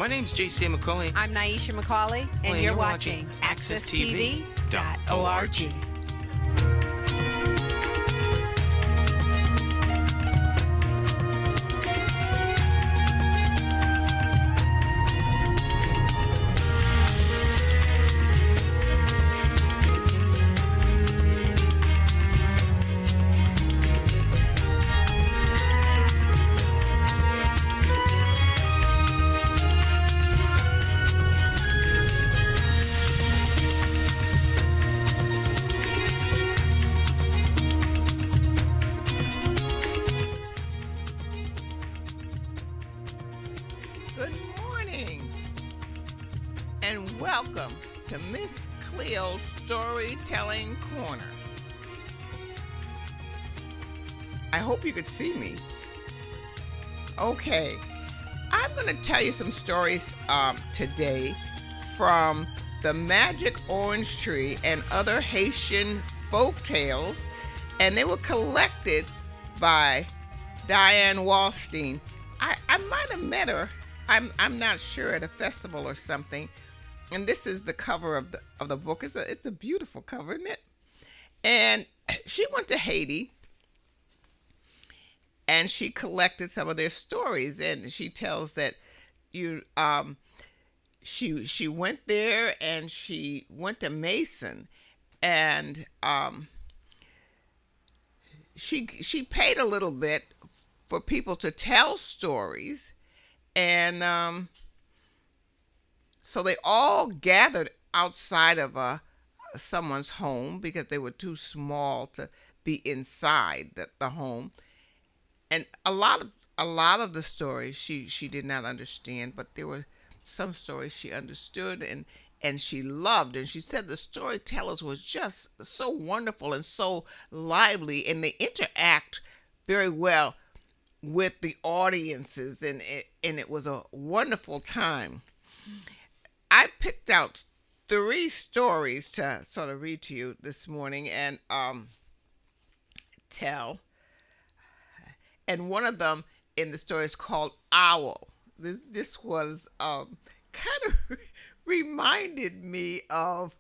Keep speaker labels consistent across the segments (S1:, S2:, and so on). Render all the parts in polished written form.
S1: My name's JC McCauley.
S2: I'm Naisha McCauley, and you're watching AccessTV.org.
S3: Good morning, and welcome to Miss Cleo's Storytelling Corner. I hope you could see me. Okay, I'm going to tell you some stories today from the Magic Orange Tree and other Haitian folk tales, and they were collected by Diane Wallstein. I might have met her. I'm not sure, at a festival or something. And this is the cover of the book. It's a beautiful cover, isn't it? And she went to Haiti, and she collected some of their stories. And she tells that she went there, and she went to Mason, and she paid a little bit for people to tell stories. And so they all gathered outside of someone's home because they were too small to be inside the home. And a lot of the stories she did not understand, but there were some stories she understood and she loved. And she said the storytellers was just so wonderful and so lively, and they interact very well with the audiences, and it was a wonderful time. I picked out 3 stories to sort of read to you this morning and tell. And one of them in the story is called Owl. This was kind of reminded me of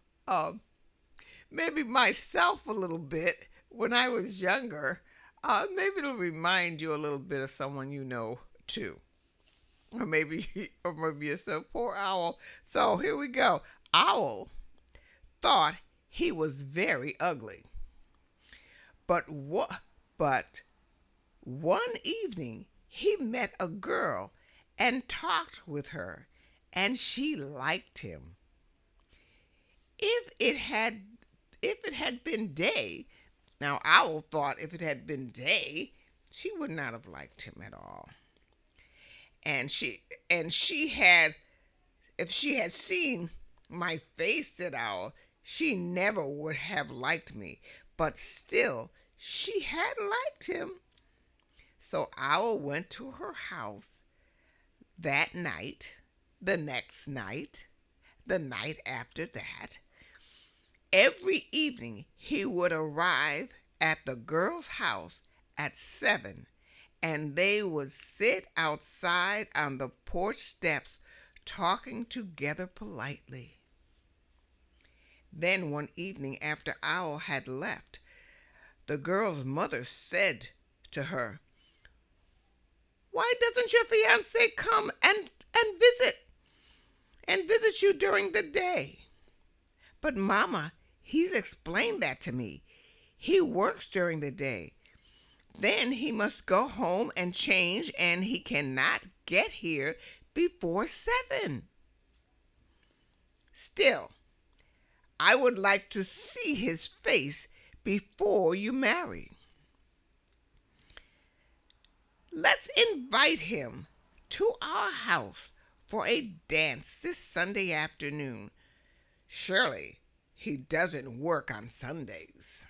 S3: maybe myself a little bit when I was younger. Maybe it'll remind you a little bit of someone you know too. Or maybe it's a poor owl. So here we go. Owl thought he was very ugly. But one evening he met a girl and talked with her, and she liked him. If it had been day, now Owl thought if it had been day, she would not have liked him at all. And if she had seen my face, said Owl, she never would have liked me. But still, she had liked him. So Owl went to her house that night, the next night, the night after that. Every evening he would arrive at the girl's house at 7, and they would sit outside on the porch steps talking together politely. Then one evening after Owl had left, the girl's mother said to her, "Why doesn't your fiancé come and visit you during the day?" "But Mama, he's explained that to me. He works during the day. Then he must go home and change, and he cannot get here before 7. Still, I would like to see his face before you marry. Let's invite him to our house for a dance this Sunday afternoon. Surely he doesn't work on Sundays."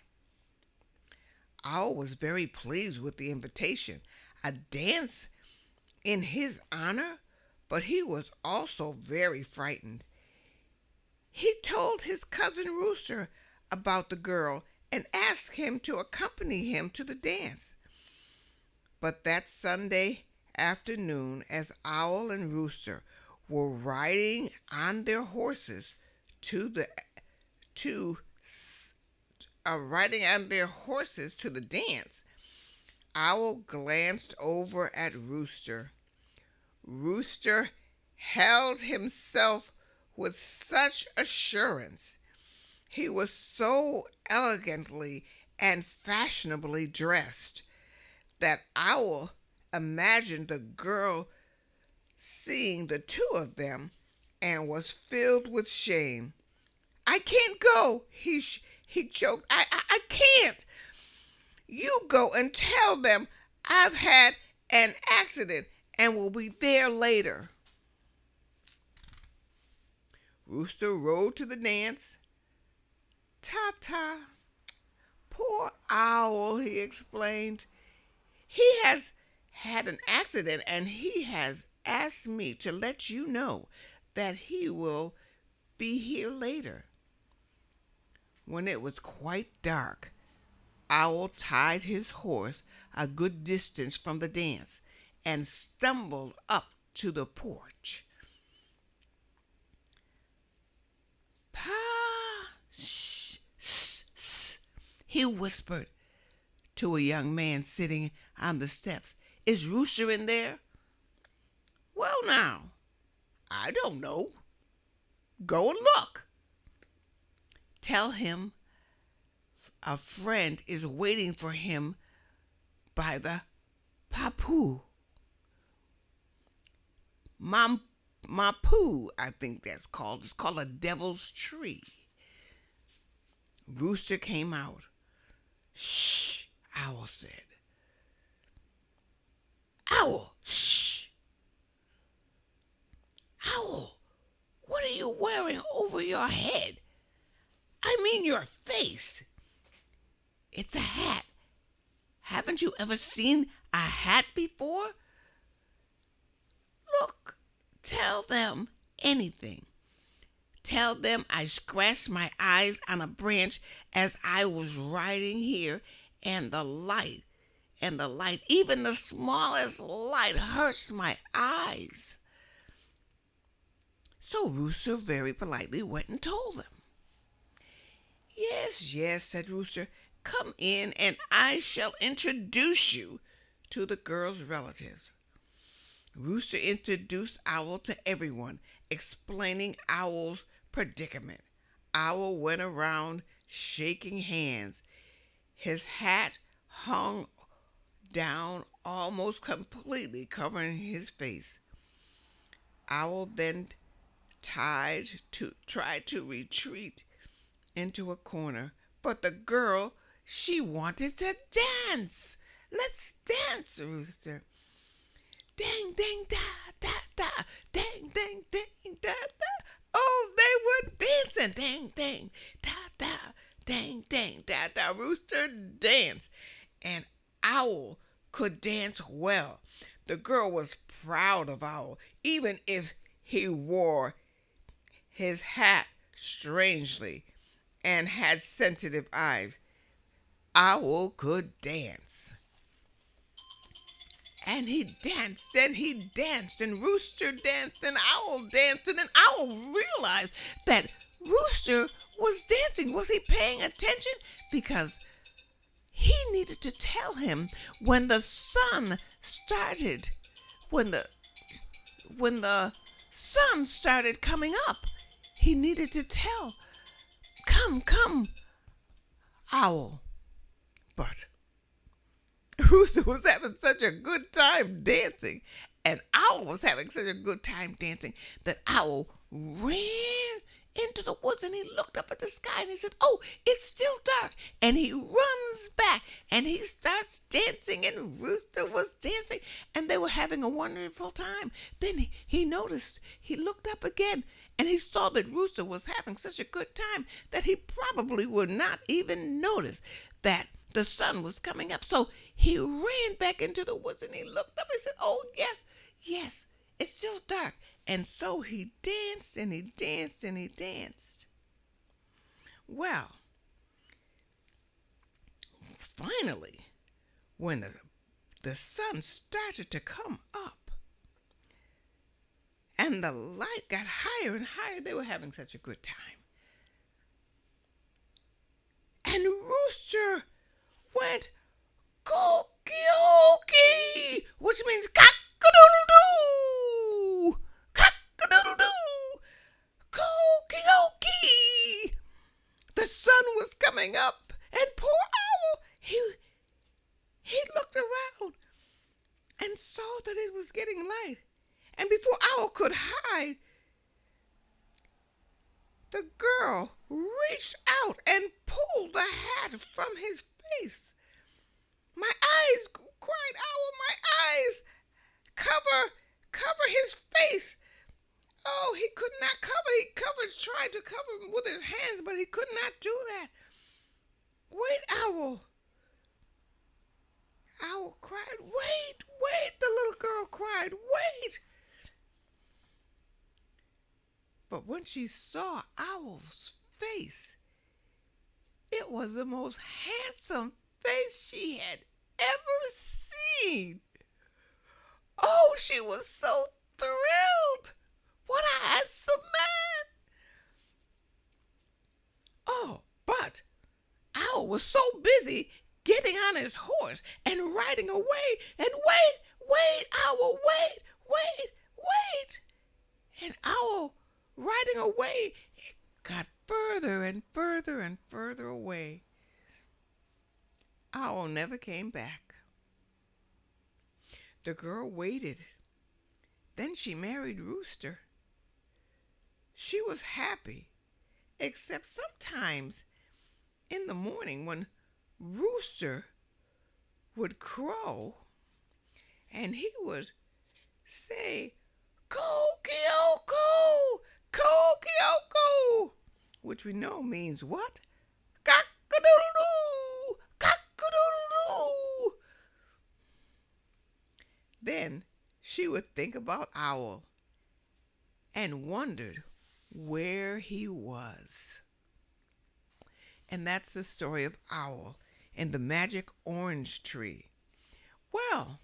S3: Owl was very pleased with the invitation, a dance in his honor, but he was also very frightened. He told his cousin Rooster about the girl and asked him to accompany him to the dance. But that Sunday afternoon, as Owl and Rooster were riding on their horses to the dance, Owl glanced over at Rooster. Rooster held himself with such assurance. He was so elegantly and fashionably dressed that Owl imagined the girl seeing the two of them and was filled with shame. "I can't go," he choked. I can't. "You go and tell them I've had an accident and will be there later." Rooster rode to the dance. "Ta-ta. Poor Owl," he explained. "He has had an accident and he has asked me to let you know that he will be here later." When it was quite dark, Owl tied his horse a good distance from the dance and stumbled up to the porch. "Pa, shh, shh, shh," he whispered to a young man sitting on the steps. "Is Rooster in there?" "Well, now, I don't know. Go and look. Tell him a friend is waiting for him by the Papu. Mapu, I think that's called. It's called a devil's tree." Rooster came out. "Shh," Owl said. "Owl, shh. Owl, what are you wearing over your head? I mean your face. It's a hat. Haven't you ever seen a hat before? Look, tell them anything. Tell them I scratched my eyes on a branch as I was riding here, and the light, even the smallest light hurts my eyes." So Rooster very politely went and told them. "Yes, yes," said Rooster. "Come in and I shall introduce you to the girl's relatives." Rooster introduced Owl to everyone, explaining Owl's predicament. Owl went around shaking hands. His hat hung down almost completely covering his face. Owl then tried to retreat into a corner, but the girl, she wanted to dance. "Let's dance, Rooster." Dang, dang, da, da, da. Dang, dang, dang, da, da. Oh, they were dancing. Dang, dang, da, da. Dang, dang, da, da. Rooster danced, and Owl could dance well. The girl was proud of Owl, even if he wore his hat strangely and had sensitive eyes. Owl could dance. And he danced, and Rooster danced, and Owl danced, and then Owl realized that Rooster was dancing. Was he paying attention? Because he needed to tell him when the sun started, when the sun started coming up. He needed to tell, Come, Owl." But Rooster was having such a good time dancing, and Owl was having such a good time dancing, that Owl ran into the woods, and he looked up at the sky, and he said, "Oh, it's still dark." And he runs back, and he starts dancing, and Rooster was dancing, and they were having a wonderful time. Then he noticed, he looked up again, and he saw that Rooster was having such a good time that he probably would not even notice that the sun was coming up. So he ran back into the woods, and he looked up and said, "Oh, yes, it's still dark." And so he danced, and he danced, and he danced. Well, finally, when the sun started to come up, and the light got higher and higher. They were having such a good time. And Rooster went "Kokioki," which means cock-a-doodle-doo, cock-a-doodle-doo, "Kokioki." The sun was coming up, and poor Owl, he looked around and saw that it was getting light. And before Owl could hide, the girl reached out and pulled the hat from his face. "My eyes," cried Owl, "my eyes! Cover his face!" Oh, he could not cover. Tried to cover him with his hands, but he could not do that. "Wait, Owl!" Owl cried. "Wait, wait!" The little girl cried. "Wait!" But when she saw Owl's face, it was the most handsome face she had ever seen. Oh, she was so thrilled. What a handsome man. Oh, but Owl was so busy getting on his horse and riding away. And wait, Owl, wait. And Owl, riding away, it got further and further and further away. Owl never came back. The girl waited. Then she married Rooster. She was happy, except sometimes in the morning when Rooster would crow and he would say, "Kokio-ko, kokio-ko," which we know means what? Cock-a-doodle-doo, cock-a-doodle-doo. Then she would think about Owl and wondered where he was. And that's the story of Owl and the magic orange tree. Well,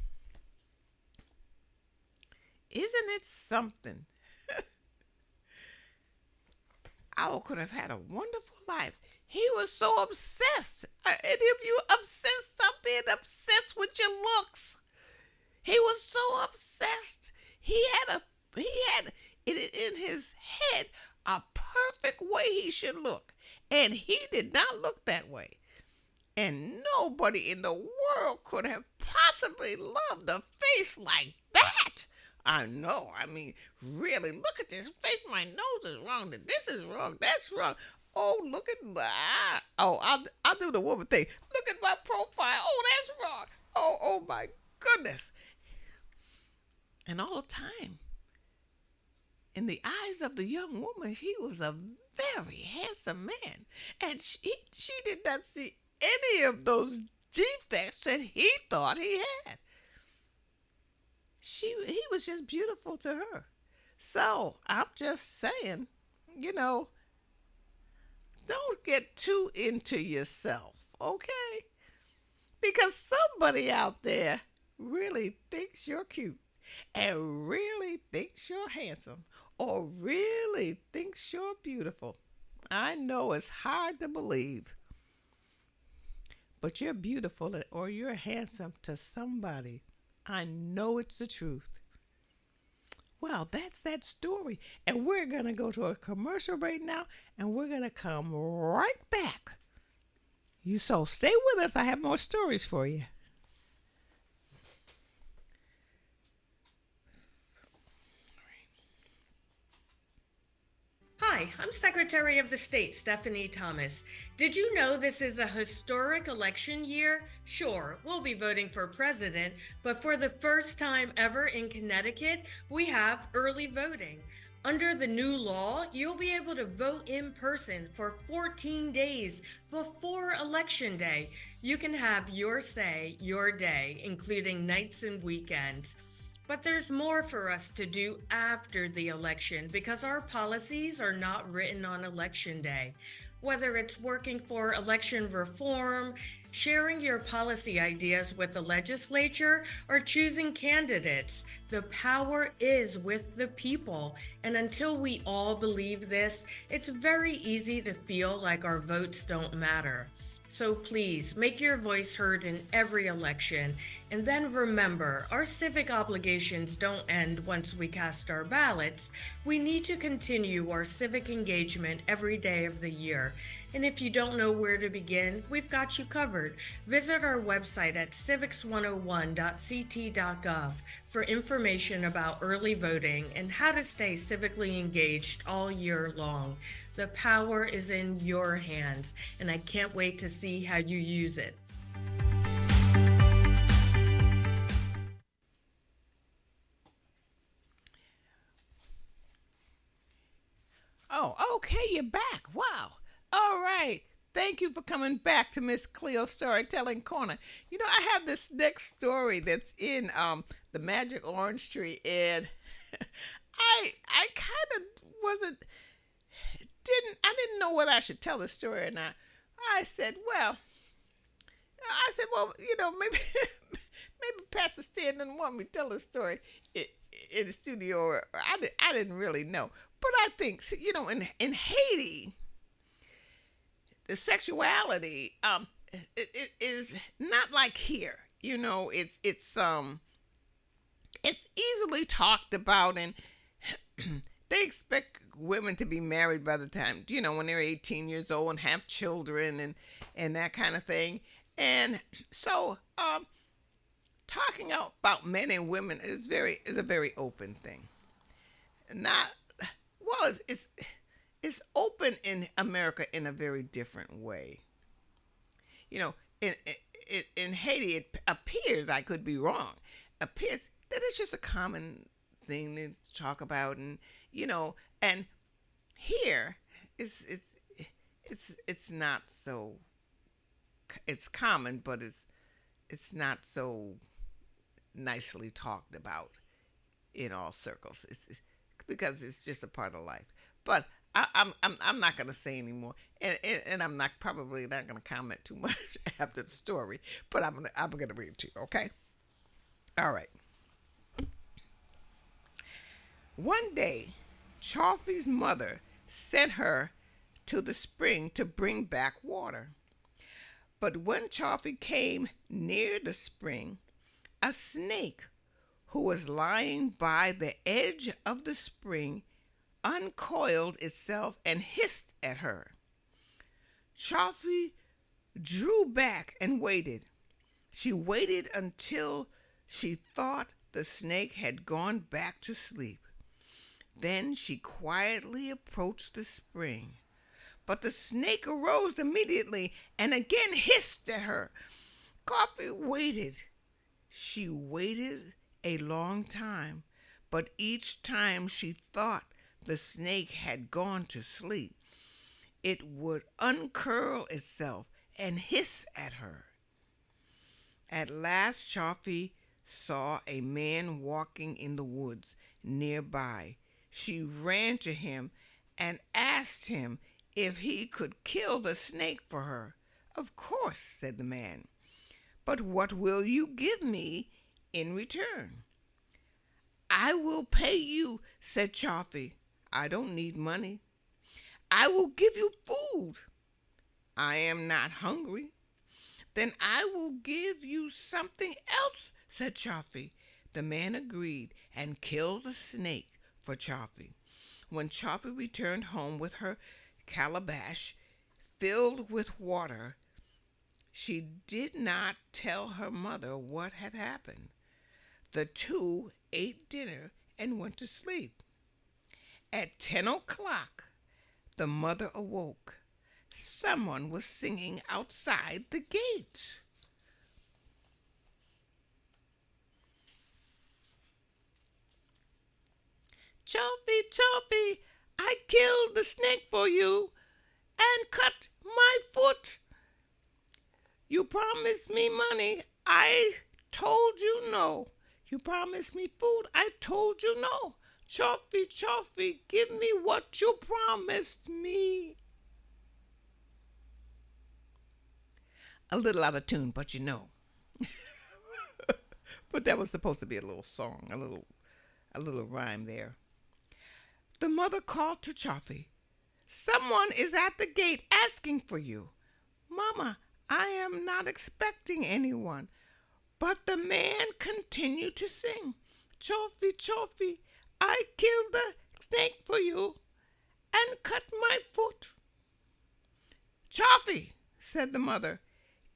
S3: isn't it something? Owl could have had a wonderful life. He was so obsessed. Any of you obsessed? Stop being obsessed with your looks. He was so obsessed. He had in his head a perfect way he should look. And he did not look that way. And nobody in the world could have possibly loved a face like that. I know. I mean, really, look at this face. My nose is wrong. This is wrong. That's wrong. Oh, look at my... Oh, I'll do the woman thing. Look at my profile. Oh, that's wrong. Oh, my goodness. And all the time, in the eyes of the young woman, he was a very handsome man. And she did not see any of those defects that he thought he had. He was just beautiful to her. So I'm just saying, don't get too into yourself, okay? Because somebody out there really thinks you're cute and really thinks you're handsome or really thinks you're beautiful. I know it's hard to believe, but you're beautiful or you're handsome to somebody. I know it's the truth. Well, that's that story. And we're going to go to a commercial right now, and we're going to come right back. So stay with us. I have more stories for you.
S1: Hi, I'm Secretary of the State, Stephanie Thomas. Did you know this is a historic election year? Sure, we'll be voting for president, but for the first time ever in Connecticut, we have early voting. Under the new law, you'll be able to vote in person for 14 days before Election Day. You can have your say, your day, including nights and weekends. But there's more for us to do after the election because our policies are not written on Election Day. Whether it's working for election reform, sharing your policy ideas with the legislature, or choosing candidates, the power is with the people. And until we all believe this, it's very easy to feel like our votes don't matter. So please make your voice heard in every election. And then remember, our civic obligations don't end once we cast our ballots. We need to continue our civic engagement every day of the year. And if you don't know where to begin, we've got you covered. Visit our website at civics101.ct.gov for information about early voting and how to stay civically engaged all year long. The power is in your hands, and I can't wait to see how you use it.
S3: Oh, okay, you're back. Wow. All right. Thank you for coming back to Miss Cleo Storytelling Corner. You know, I have this next story that's in the Magic Orange Tree, and I kind of didn't know whether I should tell the story or not. I said, well, maybe maybe Pastor Stan didn't want me to tell the story in the studio, or I didn't really know. But I think, in Haiti, the sexuality it is not like here. It's easily talked about, and they expect women to be married by the time, when they're 18 years old and have children and that kind of thing. And so talking about men and women is a very open thing. It's open in America in a very different way. In Haiti, it appears, I could be wrong, appears that it's just a common thing to talk about, and and here it's not so. It's common, but it's not so nicely talked about in all circles. It's because it's just a part of life. But I'm not going to say anymore, and I'm probably not going to comment too much after the story. But I'm gonna read it to you. Okay. All right. One day, Chalfie's mother sent her to the spring to bring back water. But when Chalfie came near the spring, a snake who was lying by the edge of the spring uncoiled itself and hissed at her. Chalfie drew back and waited. She waited until she thought the snake had gone back to sleep. Then she quietly approached the spring. But the snake arose immediately and again hissed at her. Chalfie waited. She waited a long time, but each time she thought the snake had gone to sleep, it would uncurl itself and hiss at her. At last, Chalfie saw a man walking in the woods nearby. She ran to him and asked him if he could kill the snake for her. "Of course," said the man. "But what will you give me in return?" "I will pay you," said Chalfie. "I don't need money." "I will give you food." "I am not hungry." "Then I will give you something else," said Chalfie. The man agreed and killed the snake for Chalfie. When Chalfie returned home with her calabash filled with water, she did not tell her mother what had happened. The two ate dinner and went to sleep. At 10 o'clock, the mother awoke. Someone was singing outside the gate. "Chalfie, Chalfie, I killed the snake for you and cut my foot. You promised me money. I told you no. You promised me food. I told you no. Chalfie, Chalfie, give me what you promised me." a little out of tune, but you know. But that was supposed to be a little song, a little rhyme there. The mother called to Chaffee. Someone is at the gate asking for you. Mama, I am not expecting anyone. But the man continued to sing. Chaffee, Chaffee, I killed the snake for you and cut my foot. Chaffee, said the mother,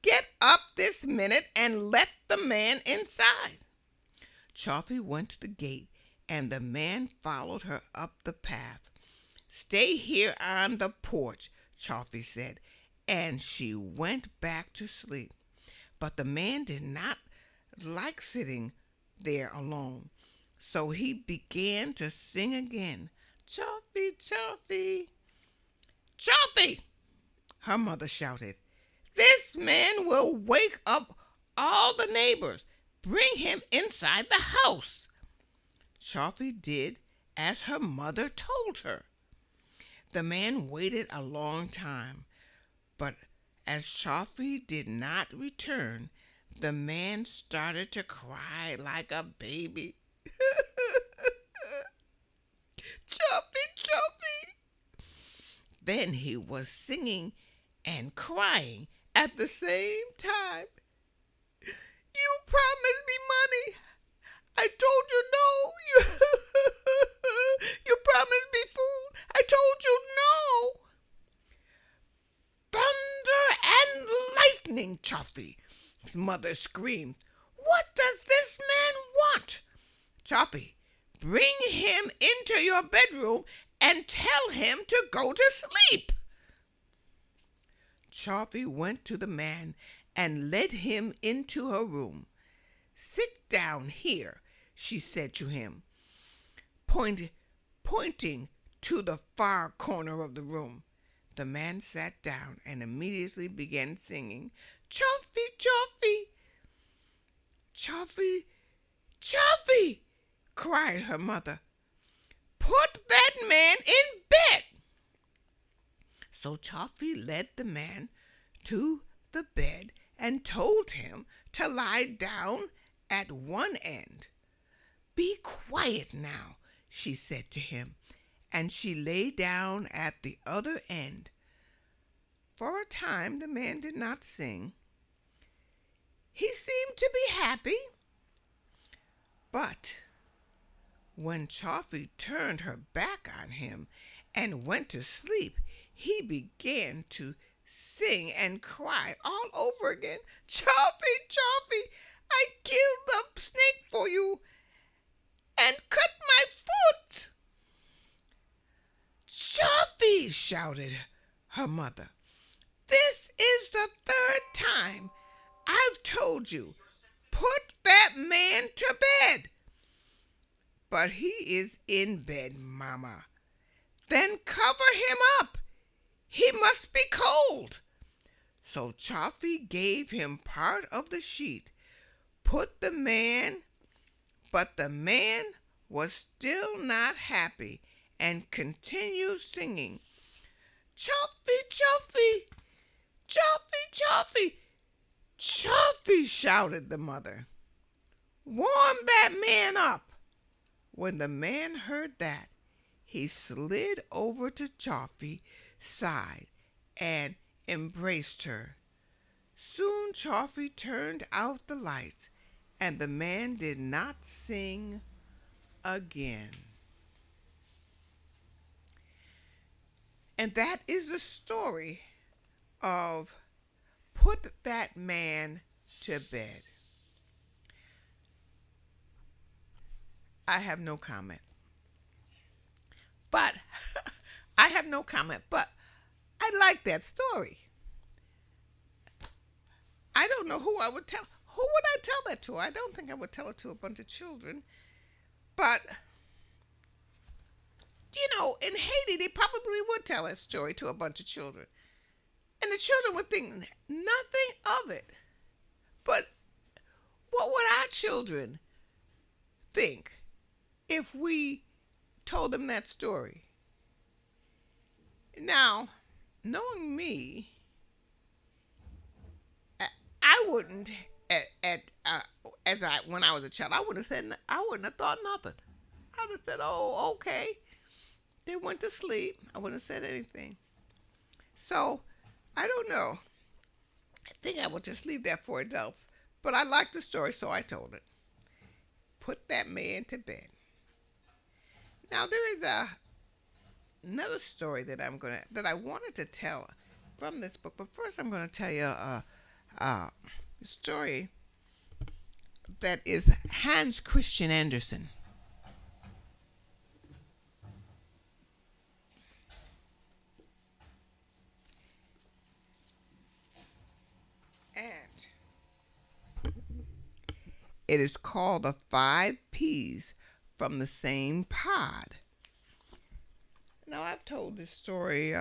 S3: get up this minute and let the man inside. Chaffee went to the gate, and the man followed her up the path. Stay here on the porch, Chaffee said, and she went back to sleep. But the man did not like sitting there alone, so he began to sing again. Chaffee, Chaffee, Chaffee, her mother shouted. This man will wake up all the neighbors. Bring him inside the house. Chaffee did as her mother told her. The man waited a long time, but as Chaffee did not return, the man started to cry like a baby. Chaffee, Chaffee. Then he was singing and crying at the same time. You promised me money. I told you no. You promised me food. I told you no. Thunder and lightning, Chaffee, his mother screamed. What does this man want? Chaffee, bring him into your bedroom and tell him to go to sleep. Chaffee went to the man and led him into her room. Sit down here, she said to him, pointing to the far corner of the room. The man sat down and immediately began singing, Chaffee, Chaffee, Chaffee, Chaffee, cried her mother. Put that man in bed. So Chaffee led the man to the bed and told him to lie down at one end. Be quiet now, she said to him, and she lay down at the other end. For a time the man did not sing. He seemed to be happy. But when Chaffee turned her back on him and went to sleep, he began to sing and cry all over again. Chaffee, Chaffee, I killed the snake for you and cut my foot. Chaffee, shouted her mother. This is the third time I've told you, put that man to bed. But he is in bed, Mama. Then cover him up. He must be cold. So Chaffee gave him part of the sheet, but the man was still not happy and continued singing. Chaffee, Chaffee, Chaffee, Chaffee, Chaffee, shouted the mother. Warm that man up. When the man heard that, he slid over to Chaffee's side and embraced her. Soon Chaffee turned out the lights, and the man did not sing again. And that is the story of Put That Man to Bed. I have no comment. But I like that story. I don't know who I would tell. Who would I tell that to? I don't think I would tell it to a bunch of children. But, in Haiti, they probably would tell that story to a bunch of children. And the children would think nothing of it. But what would our children think if we told them that story? Now, knowing me, wouldn't when I was a child, I wouldn't have thought nothing. I'd have said, "Oh, okay." They went to sleep. I wouldn't have said anything. So, I don't know. I think I would just leave that for adults. But I liked the story, so I told it. Put that man to bed. Now there is another story that I wanted to tell from this book. But first, I'm going to tell you a story that is Hans Christian Andersen. And it is called The 5 Peas from the Same Pod. Now, I've told this story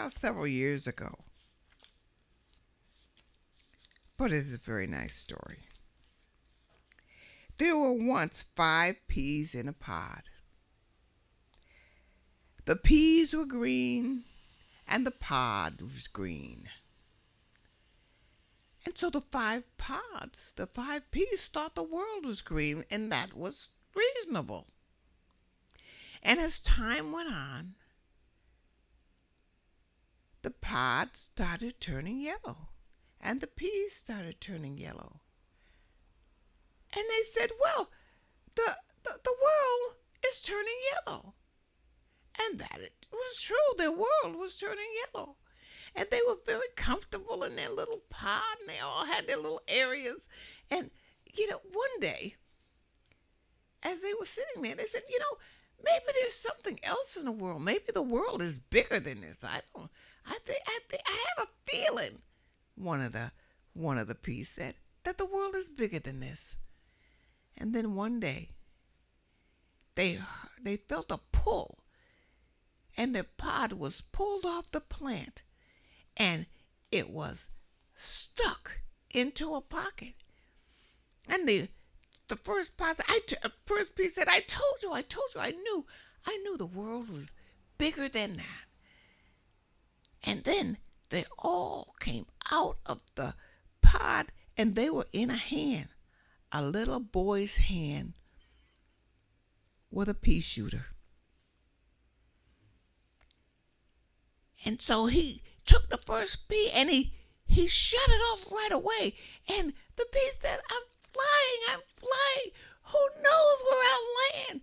S3: several years ago, but it is a very nice story. There were once 5 peas in a pod. The peas were green, and the pod was green. And so the 5 peas thought the world was green, and that was reasonable. And as time went on, the pod started turning yellow, and the peas started turning yellow. And they said, well, the world is turning yellow. And that it was true, their world was turning yellow. And they were very comfortable in their little pod, and they all had their little areas. And, one day, as they were sitting there, they said, maybe there's something else in the world. Maybe the world is bigger than this. I have a feeling, one of the peas said, that the world is bigger than this. And then one day, they felt a pull, and their pod was pulled off the plant, and it was stuck into a pocket. And the first piece said, I told you, I knew the world was bigger than that. And then they all came out of the pod, and they were in a little boy's hand with a pea shooter. And so he took the first pea and he shut it off right away. And the pea said, I'm flying. Who knows where I'll land?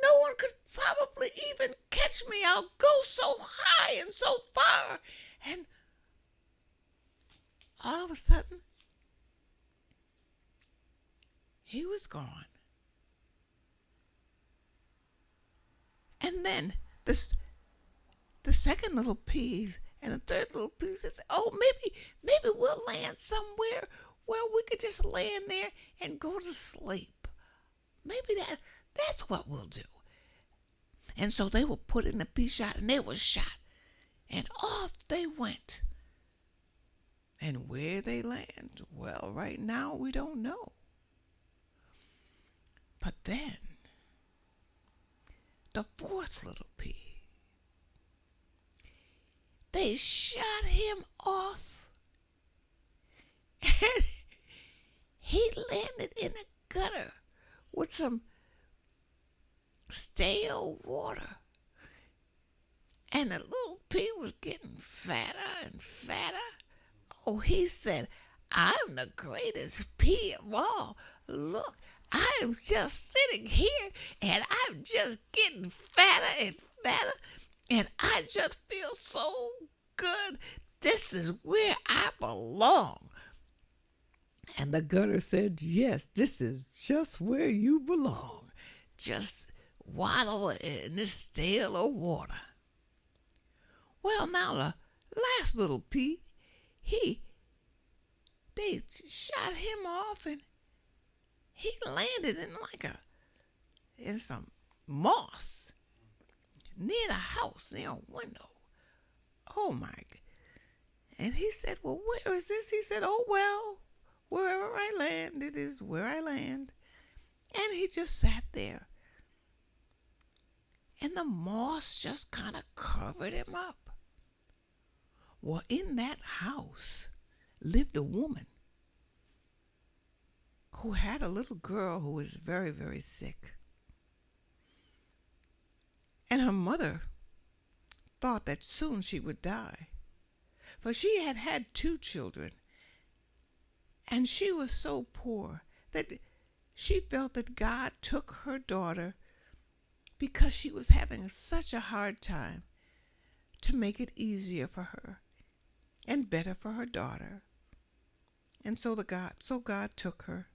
S3: No one could probably even catch me. I'll go so high and so far. And all of a sudden, he was gone. And then the second little piece and the third little piece said, oh, maybe we'll land somewhere where we could just land there and go to sleep. Maybe that's what we'll do. And so they were put in the pea shot, and they were shot. And off they went. And where they land, well, right now we don't know. But then, the fourth little pea, they shot him off, and he landed in a gutter with some stale water. And the little pea was getting fatter and fatter. Oh, he said, I'm the greatest pea of all. Look, I am just sitting here, and I'm just getting fatter and fatter, and I just feel so good. This is where I belong. And the gutter said, yes, this is just where you belong. Just waddle in this stale of water. Well, now the last little pea, they shot him off, and he landed in some moss near the house, near a window. Oh my God. And he said, well, where is this? He said, oh, well, wherever I land, it is where I land. And he just sat there. And the moss just kind of covered him up. Well, in that house lived a woman who had a little girl who was very, very sick. And her mother thought that soon she would die, for she had had 2 children, and she was so poor that she felt that God took her daughter because she was having such a hard time to make it easier for her and better for her daughter. And so God took her.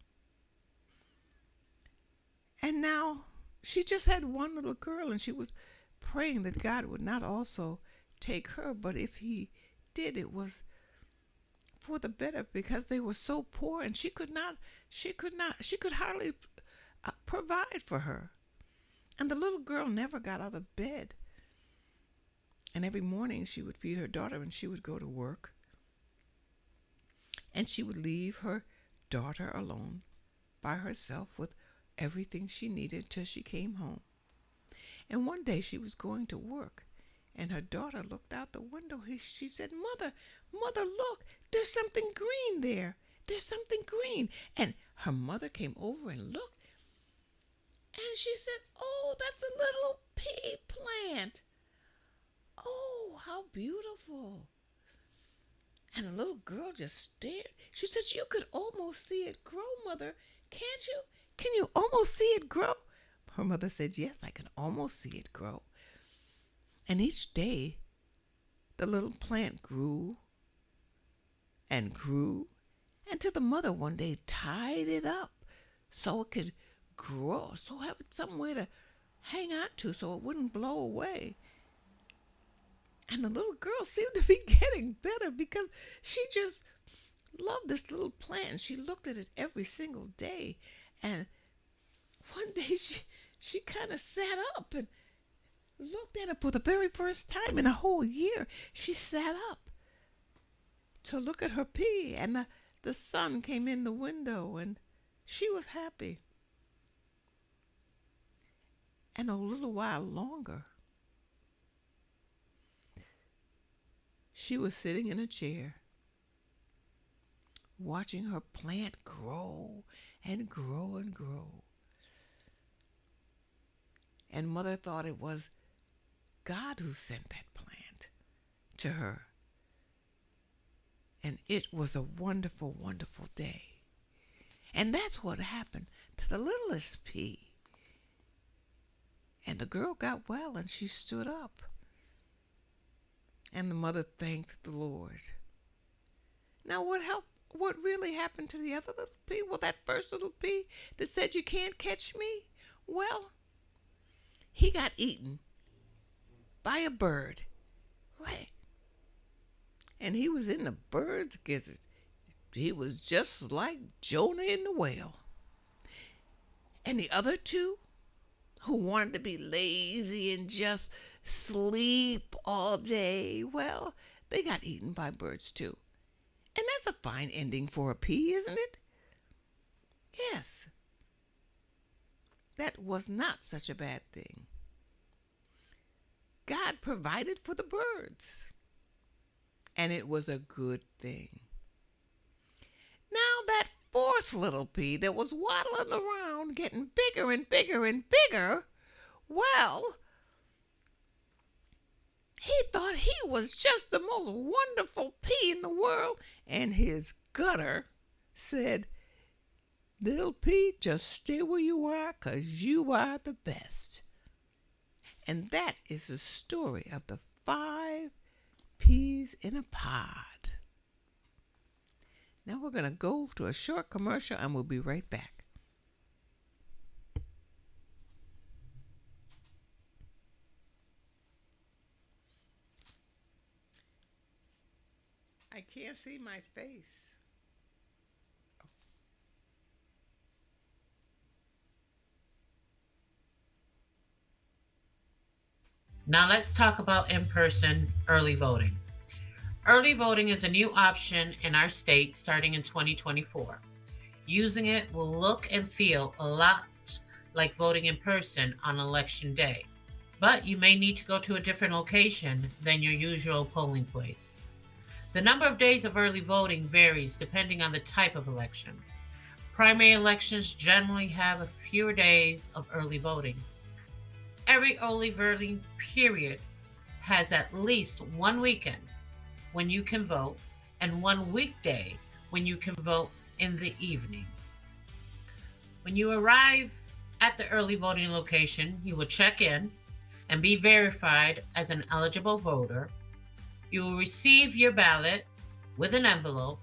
S3: And now she just had one little girl, and she was praying that God would not also take her, but if he did, it was for the better, because they were so poor and she could hardly provide for her. And the little girl never got out of bed. And every morning she would feed her daughter, and she would go to work. And she would leave her daughter alone by herself with everything she needed till she came home. And one day she was going to work, and her daughter looked out the window. She said, Mother, look, there's something green there. There's something green. And her mother came over and looked, and she said, oh, that's a little pea plant. Oh, how beautiful. And the little girl just stared. She said, you could almost see it grow, Mother. Can't you? Can you almost see it grow? Her mother said, yes, I can almost see it grow. And each day, the little plant grew and grew until the mother one day tied it up so it could grow, so have it somewhere to hang on to so it wouldn't blow away. And the little girl seemed to be getting better because she just loved this little plant. She looked at it every single day. And one day she kind of sat up and looked at it for the very first time in a whole year. She sat up to look at her pea, and the sun came in the window, and she was happy. And a little while longer, she was sitting in a chair, watching her plant grow and grow and grow. And Mother thought it was God who sent that plant to her. And it was a wonderful, wonderful day. And that's what happened to the littlest pea. And the girl got well, and she stood up. And the mother thanked the Lord. Now what really happened to the other little pea? Well, that first little pea that said, you can't catch me? Well, he got eaten by a bird. Right? And he was in the bird's gizzard. He was just like Jonah in the whale. And the other 2, who wanted to be lazy and just sleep all day, well, they got eaten by birds too. And that's a fine ending for a pea, isn't it? Yes. That was not such a bad thing. God provided for the birds, and it was a good thing. Now that 4th little pea that was waddling around, getting bigger and bigger and bigger, well, he thought he was just the most wonderful pea in the world, and his gutter said, little pea, just stay where you are, 'cause you are the best. And that is the story of the 5 peas in a pod. Now we're going to go to a short commercial, and we'll be right back. I can't see my face.
S4: Now let's talk about in-person early voting. Early voting is a new option in our state starting in 2024. Using it will look and feel a lot like voting in person on election day, but you may need to go to a different location than your usual polling place. The number of days of early voting varies depending on the type of election. Primary elections generally have a fewer days of early voting. Every early voting period has at least one weekend when you can vote and one weekday when you can vote in the evening. When you arrive at the early voting location, you will check in and be verified as an eligible voter. You will receive your ballot with an envelope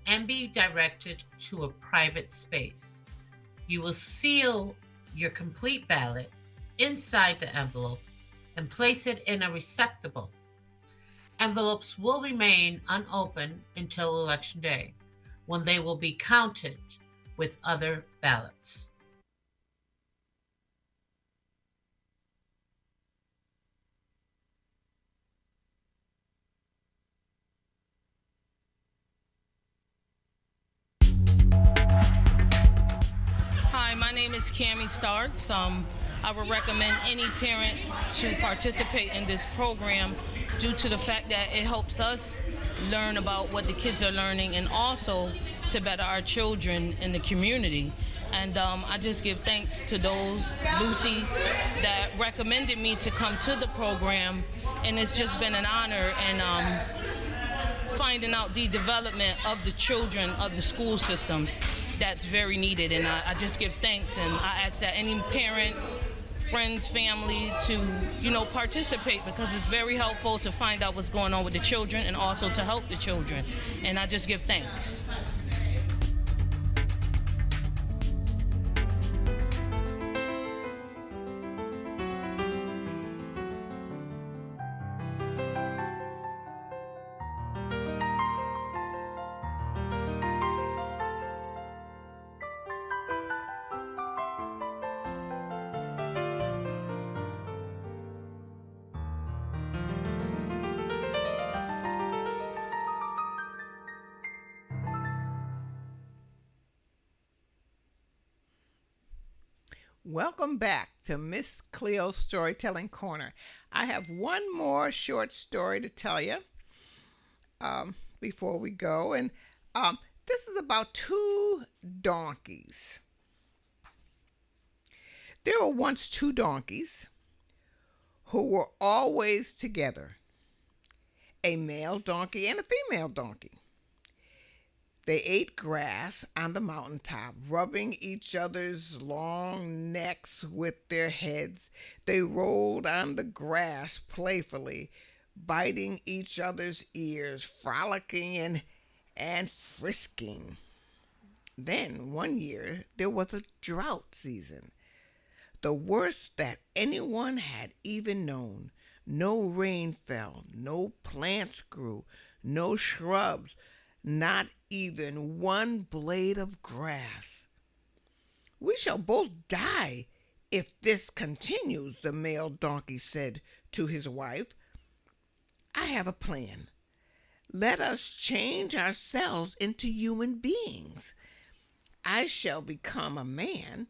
S4: and be directed to a private space. You will seal your complete ballot inside the envelope and place it in a receptacle. Envelopes will remain unopened until Election Day, when they will be counted with other ballots.
S5: Hi, my name is Cammie Starks. I would recommend any parent to participate in this program due to the fact that it helps us learn about what the kids are learning and also to better our children in the community. And I just give thanks to Lucy, that recommended me to come to the program. And it's just been an honor and finding out the development of the children of the school systems that's very needed. And I just give thanks, and I ask that any parent, friends, family to, participate, because it's very helpful to find out what's going on with the children and also to help the children. And I just give thanks.
S3: Welcome back to Miss Cleo's Storytelling Corner. I have one more short story to tell you before we go. And this is about two donkeys. There were once two donkeys who were always together, a male donkey and a female donkey. They ate grass on the mountaintop, rubbing each other's long necks with their heads. They rolled on the grass playfully, biting each other's ears, frolicking and frisking. Then, one year, there was a drought season, the worst that anyone had even known. No rain fell, no plants grew, no shrubs, not even one blade of grass. "We shall both die if this continues," the male donkey said to his wife. "I have a plan. Let us change ourselves into human beings. I shall become a man,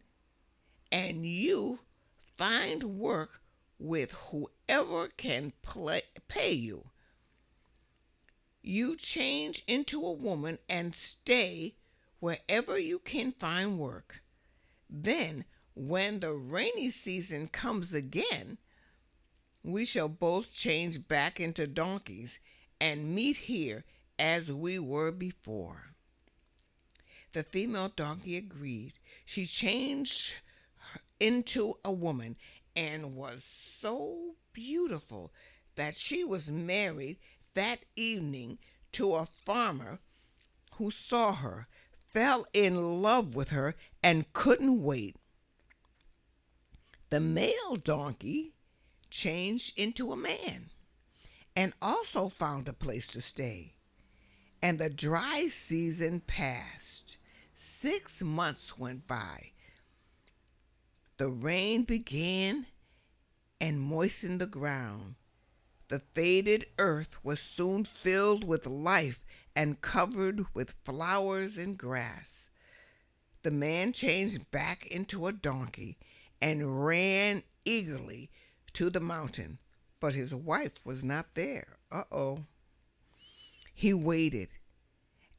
S3: and you find work with whoever can pay you. You change into a woman and stay wherever you can find work. Then, when the rainy season comes again, we shall both change back into donkeys and meet here as we were before." The female donkey agreed. She changed into a woman and was so beautiful that she was married that evening to a farmer who saw her, fell in love with her, and couldn't wait. The male donkey changed into a man and also found a place to stay. And the dry season passed. 6 months went by. The rain began and moistened the ground. The faded earth was soon filled with life and covered with flowers and grass. The man changed back into a donkey and ran eagerly to the mountain, but his wife was not there. He waited,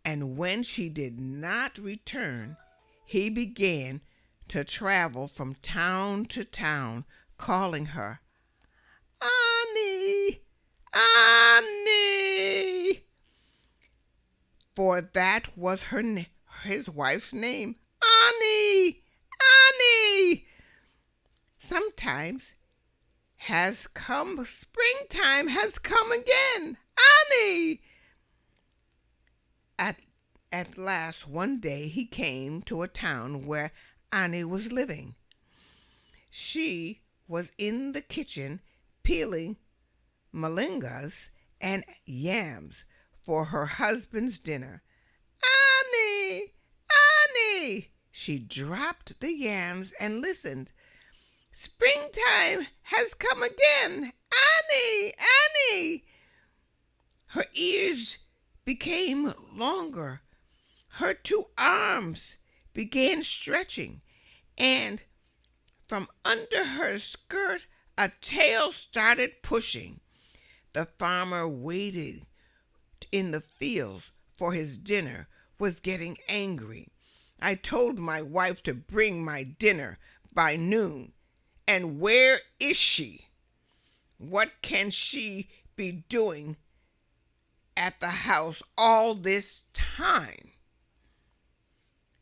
S3: and when she did not return, he began to travel from town to town, calling her, Annie, Annie, for that was his wife's name, Annie, Annie. Sometimes springtime has come again, Annie. At last, one day, he came to a town where Annie was living. She was in the kitchen peeling molingas and yams for her husband's dinner. Annie! Annie! She dropped the yams and listened. Springtime has come again. Annie! Annie! Her ears became longer. Her two arms began stretching, and from under her skirt a tail started pushing. The farmer waited in the fields for his dinner, was getting angry. I told my wife to bring my dinner by noon. And where is she? What can she be doing at the house all this time?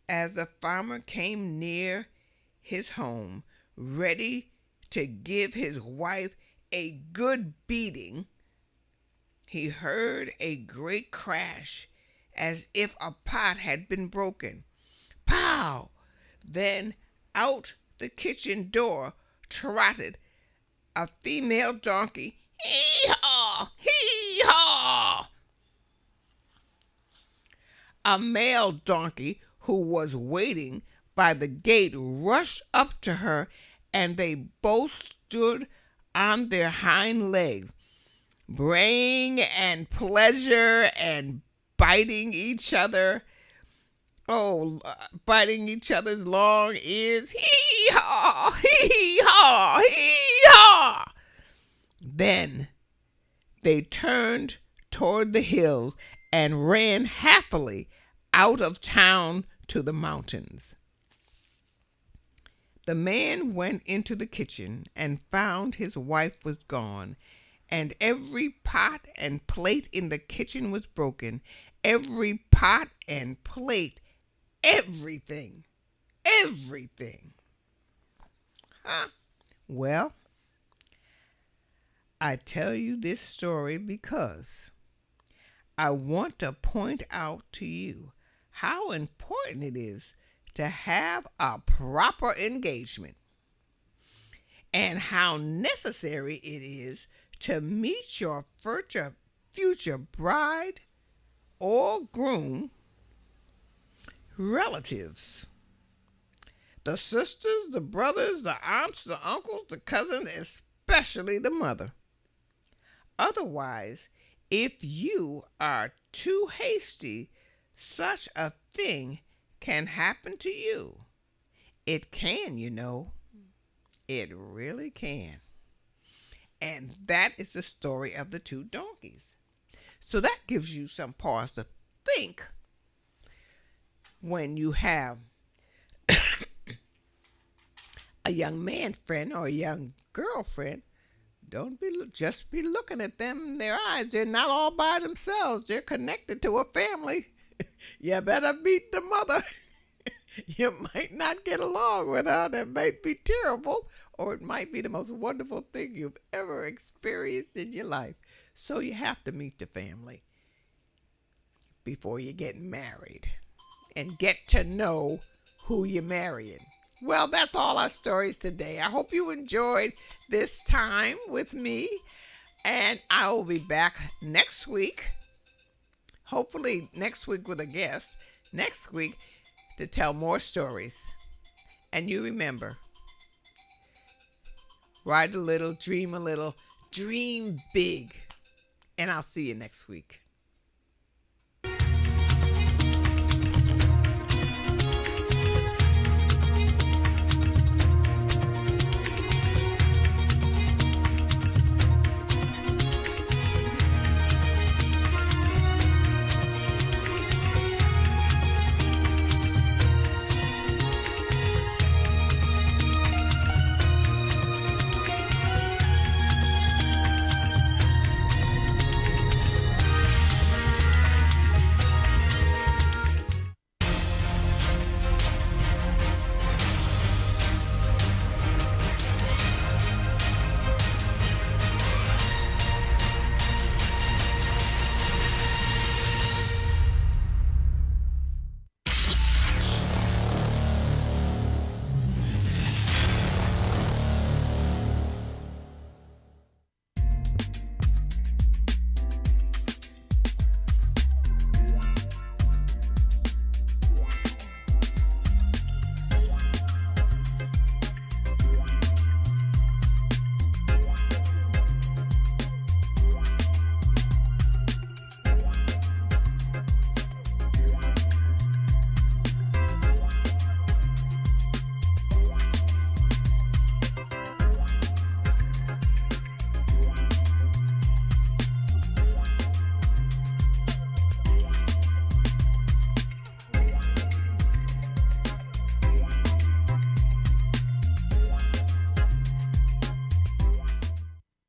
S3: As the farmer came near his home, ready to give his wife a good beating, he heard a great crash as if a pot had been broken. Pow! Then out the kitchen door trotted a female donkey. Hee-haw! Hee-haw! A male donkey who was waiting by the gate rushed up to her, and they both stood on their hind legs, braying and pleasure and biting each other. Biting each other's long ears. Hee-haw! Hee-haw! Hee-haw! Then they turned toward the hills and ran happily out of town to the mountains. The man went into the kitchen and found his wife was gone, and every pot and plate in the kitchen was broken. Every pot and plate, everything. Well, I tell you this story because I want to point out to you how important it is to have a proper engagement and how necessary it is to meet your future bride or groom relatives. The sisters, the brothers, the aunts, the uncles, the cousins, especially the mother. Otherwise, if you are too hasty, such a thing can happen to you. It can, you know. It really can. And that is the story of the two donkeys. So that gives you some pause to think when you have a young man friend or a young girlfriend. Don't just be looking at them in their eyes. They're not all by themselves. They're connected to a family. You better meet the mother. You might not get along with her. That might be terrible, or it might be the most wonderful thing you've ever experienced in your life. So you have to meet the family before you get married and get to know who you're marrying. Well, that's all our stories today. I hope you enjoyed this time with me, and I will be back next week, hopefully next week with a guest, next week to tell more stories. And you remember, ride a little, dream big, and I'll see you next week.